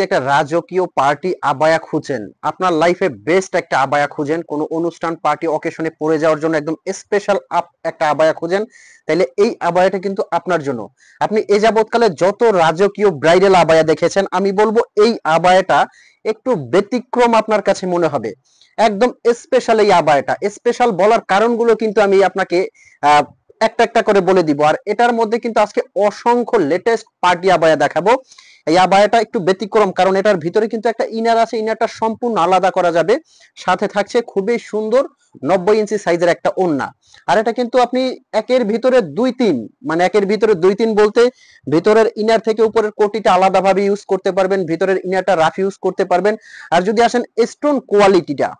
একটা রাজকীয় party abaya খুঁজেন, আপনার লাইফে বেস্ট একটা আবায়া খুঁজেন, কোনো অনুষ্ঠান পার্টি অকেশনে পরে যাওয়ার জন্য একদম স্পেশাল একটা আবায়া খুঁজেন, তাহলে এই আবায়াটা কিন্তু আপনার জন্য। আপনি এ যাবৎকালে যত রাজকীয় ব্রাইডাল আবায়া দেখেছেন, আমি বলবো এই আবায়াটা একটু ব্যতিক্রম আপনার কাছে মনে হবে। একদম স্পেশাল এই আবায়াটা। স্পেশাল বলার কারণগুলো কিন্তু আমি আপনাকে আহ একটা একটা করে বলে দিব। আর এটার মধ্যে কিন্তু আজকে অসংখ্য লেটেস্ট পার্টি আবায়া দেখাবো। এই আবায়াটা একটু ব্যতিক্রম, কারণ এটার ভিতরে কিন্তু একটা ইনার আছে, ইনারটা সম্পূর্ণ আলাদা করা যাবে। সাথে থাকছে খুবই সুন্দর 90 ইঞ্চি সাইজের একটা ওড়না। আর এটা কিন্তু আপনি একের ভিতরে দুই তিন, মানে একের ভিতরে দুই তিন বলতে ভিতরের ইনার থেকে উপরের কোটিটা আলাদাভাবে ইউজ করতে পারবেন, ভিতরের ইনারটা রাফ ইউজ করতে পারবেন। আর যদি আসেন স্টোন কোয়ালিটিটা,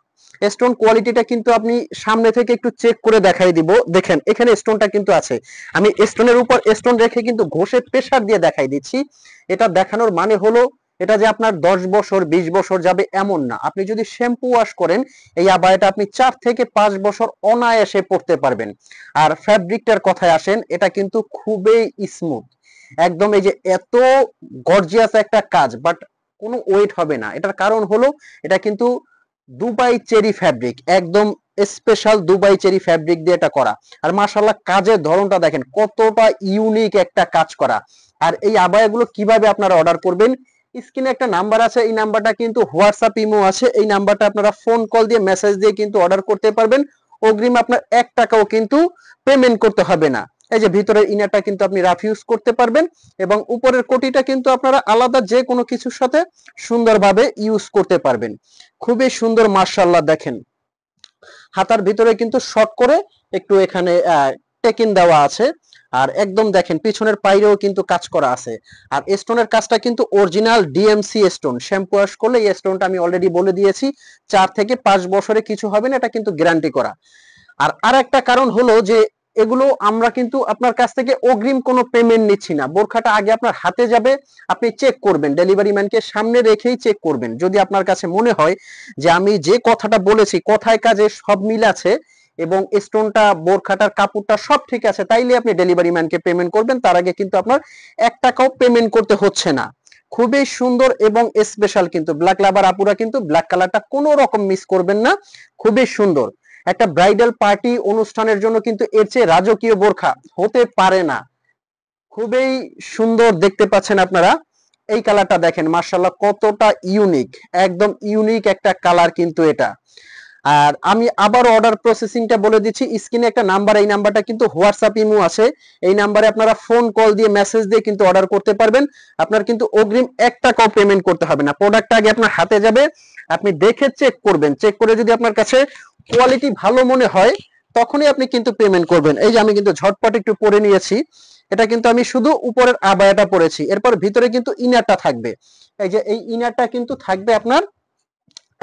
স্টোন কোয়ালিটিটা কিন্তু আপনি সামনে থেকে একটু চেক করে দেখাই দিব। দেখেন এখানে স্টোনটা কিন্তু আছে, আমি স্টোনের উপর স্টোন রেখে কিন্তু ঘষে প্রেসার দিয়ে দেখাই দিচ্ছি। এটা দেখানোর মানে হলো এটা যে আপনার 10 বছর 20 বছর যাবে এমন না। আপনি যদি শ্যাম্পু ওয়াশ করেন এই আবায়াটা আপনি 4 থেকে 5 বছর অনায়াসে পরতে পারবেন। আর ফ্যাব্রিকটার কথায় আসেন, এটা কিন্তু খুবই স্মুথ একদম। এই যে এত গর্জিয়াস একটা কাজ, বাট কোনো ওয়েট হবে না। এটার কারণ হলো এটা কিন্তু দুবাই চেরি ফ্যাব্রিক, একদম স্পেশাল দুবাই চেরি ফ্যাব্রিক দিয়ে এটা করা। আর মাশাআল্লাহ কাজের ধরনটা দেখেন কতটা ইউনিক একটা কাজ করা। আর এই আবায়াগুলো কিভাবে আপনারা অর্ডার করবেন, স্ক্রিনে একটা নাম্বার আছে, এই নাম্বারটা কিন্তু হোয়াটসঅ্যাপ ইমো আছে, এই নাম্বারটা আপনারা ফোন কল দিয়ে মেসেজ দিয়ে কিন্তু অর্ডার করতে পারবেন। অগ্রিম আপনার 1 টাকাও কিন্তু পেমেন্ট করতে হবে না। এই যে ভিতরের ইনারটা কিন্তু আপনি রাফ ইউজ করতে পারবেন, এবং উপরের কোটিটা কিন্তু আপনারা আলাদা যে কোনো কিছুর সাথে সুন্দরভাবে ইউজ করতে পারবেন। খুবই সুন্দর মাশাআল্লাহ। দেখেন হাতার ভিতরে কিন্তু শর্ট করে একটু এখানে টেকিন দেওয়া আছে। আর একদম দেখেন পিছনের পাইরেও কিন্তু কাজ করা আছে। আর স্টোনের কাজটা কিন্তু original DMC stone. Shampoo wash করলে এই স্টোনটা আমি অলরেডি বলে দিয়েছি 4 থেকে 5 বছরে কিছু হবে না, এটা কিন্তু গ্যারান্টি করা। আর আরেকটা কারণ হলো যে এগুলো আমরা কিন্তু আপনার কাছ থেকে অগ্রিম কোনো পেমেন্ট নিচ্ছি না। বোরখাটা আগে আপনার হাতে যাবে, আপনি চেক করবেন, ডেলিভারি ম্যানকে সামনে রেখেই চেক করবেন। যদি আপনার কাছে মনে হয় যে আমি যে কথাটা বলেছি কথায় কাজে সব মিল আছে এবং স্টোনটা বোরখাটার কাপড়টা সব ঠিক আছে, তাইলে আপনি ডেলিভারি ম্যানকে পেমেন্ট করবেন। তার আগে কিন্তু আপনার 1 টাকাও পেমেন্ট করতে হচ্ছে না। খুবই সুন্দর এবং স্পেশাল। কিন্তু ব্ল্যাক লাভার আপুরা কিন্তু ব্ল্যাক কালারটা কোনো রকম মিস করবেন না, খুবই সুন্দর। একটা ব্রাইডাল পার্টি অনুষ্ঠানের জন্য কিন্তু এর চেয়ে রাজকীয় বোরখা হতে পারে না। খুবই সুন্দর দেখতে পাচ্ছেন আপনারা। এই কালারটা দেখেন মাশাআল্লাহ কতটা ইউনিক, একদম ইউনিক একটা কালার কিন্তু এটা। আর আমি আবার অর্ডার প্রসেসিংটা বলে দিচ্ছি, স্ক্রিনে একটা নাম্বার, এই নাম্বারটা কিন্তু হোয়াটসঅ্যাপ ইমো আছে, এই নাম্বারে আপনারা ফোন কল দিয়ে মেসেজ দিয়ে কিন্তু অর্ডার করতে পারবেন। আপনার কিন্তু অগ্রিম 1 টাকাও পেমেন্ট করতে হবে না। প্রোডাক্টটা আগে আপনার হাতে যাবে, আপনি দেখে চেক করবেন, চেক করে যদি আপনার কাছে কোয়ালিটি ভালো মনে হয় তখনই আপনি কিন্তু পেমেন্ট করবেন। এই যে আমি কিন্তু ঝটপট একটু পরে নিয়েছি, এটা কিন্তু আমি শুধু উপরের আবায়াটা পরেছি, এরপর ভিতরে কিন্তু ইনারটা থাকবে। এই যে এই ইনারটা কিন্তু থাকবে আপনার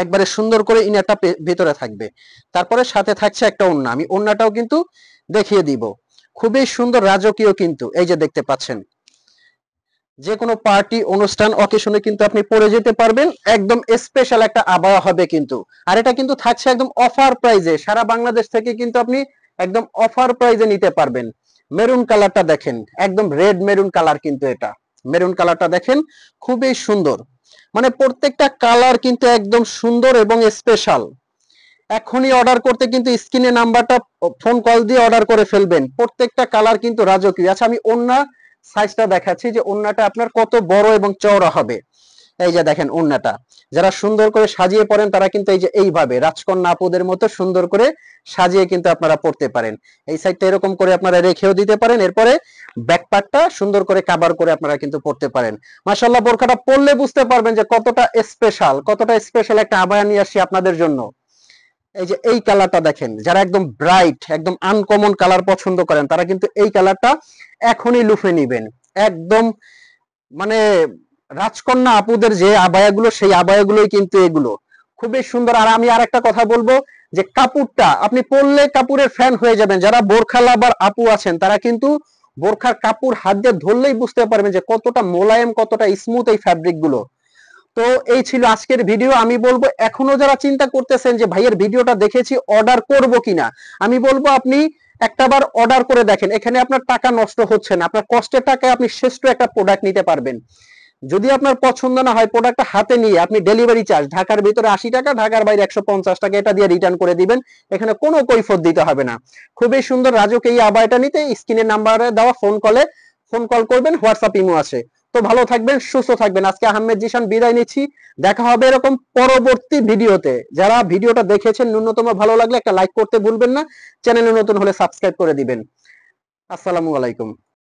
একবারে সুন্দর করে, ইনারটা ভিতরে থাকবে। তারপরে সাথে থাকছে একটা ওড়না, আমি ওড়নাটাও কিন্তু দেখিয়ে দিব। খুবই সুন্দর রাজকীয় কিন্তু, এই যে দেখতে পাচ্ছেন যে কোনো পার্টি অনুষ্ঠান অকেশনে কিন্তু আপনি পরে যেতে পারবেন। একদম স্পেশাল একটা আবায়া হবে কিন্তু। আর এটা কিন্তু থাকছে একদম অফার প্রাইজে, সারা বাংলাদেশ থেকে কিন্তু আপনি একদম অফার প্রাইজে নিতে পারবেন। মেরুন কালারটা দেখেন, একদম রেড মেরুন কালার কিন্তু এটা। মেরুন কালারটা দেখেন খুবই সুন্দর, মানে প্রত্যেকটা কালার কিন্তু একদম সুন্দর এবং স্পেশাল। এখনই অর্ডার করতে কিন্তু স্ক্রিনে নাম্বারটা ফোন কল দিয়ে অর্ডার করে ফেলবেন। প্রত্যেকটা কালার কিন্তু রাজকীয়। আচ্ছা আমি ওড়না সাইজটা দেখাচ্ছি যে ওড়নাটা আপনার কত বড় এবং চওড়া হবে। এই যে দেখেন ওড়নাটা, যারা সুন্দর করে সাজিয়ে পরেন তারা কিন্তু এই যে এইভাবে রাজকন্যা আপুদের মতো সুন্দর করে সাজিয়ে কিন্তু আপনারা পড়তে পারেন। এই সাইডটা এরকম করে আপনারা রেখেও দিতে পারেন, এরপরে ব্যাক পার্টটা সুন্দর করে কভার করে আপনারা কিন্তু পড়তে পারেন। মাশাআল্লাহ বোরকাটা পরলে বুঝতে পারবেন যে কতটা স্পেশাল, কতটা স্পেশাল একটা আবায়া নিয়ে আসছি আপনাদের জন্য। এই যে এই কালারটা দেখেন, যারা একদম ব্রাইট একদম আনকমন কালার পছন্দ করেন তারা কিন্তু এই কালারটা এখনই লুফে নিবেন। একদম মানে রাজকন্যা আপুদের যে আবায়াগুলো সেই আবায়াগুলোই কিন্তু এগুলো খুবই সুন্দর। আর আমি আর একটা কথা বলবো যে কাপড়টা আপনি পরলে কাপড়ের ফ্যান হয়ে যাবেন। যারা বোরখা লাভার আপু আছেন তারা কিন্তু বোরখার কাপড় হাত দিয়ে ধরলেই বুঝতে পারবেন যে কতটা মোলায়েম কতটা স্মুথ এই ফ্যাব্রিক গুলো। তো এই ছিল আজকের ভিডিও। আমি বলবো এখনো যারা চিন্তা করতেছেন যে ভাইয়ের ভিডিওটা দেখেছি অর্ডার করব কিনা, আমি বলবো আপনি একটাবার অর্ডার করে দেখেন। এখানে আপনার টাকা নষ্ট হচ্ছে না, আপনার কষ্টের টাকায় আপনি শ্রেষ্ঠ একটা প্রোডাক্ট নিতে পারবেন। যদি আপনার পছন্দ না হয় প্রোডাক্টটা হাতে নিয়ে আপনি ডেলিভারি চার্জ ঢাকার ভিতরে 80 টাকা, ঢাকার বাইরে 150 টাকা এটা দিয়ে রিটার্ন করে দিবেন। এখানে কোনো কৈফিয়ত দিতে হবে না। খুবই সুন্দর রাজুক এই আবায়াটা নিতে স্ক্রিনের নাম্বারে দেওয়া ফোন কল করবেন, হোয়াটসঅ্যাপ ইমো আছে। তো ভালো থাকবেন, সুস্থ থাকবেন। আজকে আহমেদ জিশান বিদায় নিচ্ছি। দেখা হবে এরকম পরবর্তী ভিডিওতে। যারা ভিডিওটা দেখেছেন ন্যূনতম ভালো লাগলে একটা লাইক করতে ভুলবেন না, চ্যানেলে নতুন হলে সাবস্ক্রাইব করে দিবেন। আসসালামু আলাইকুম।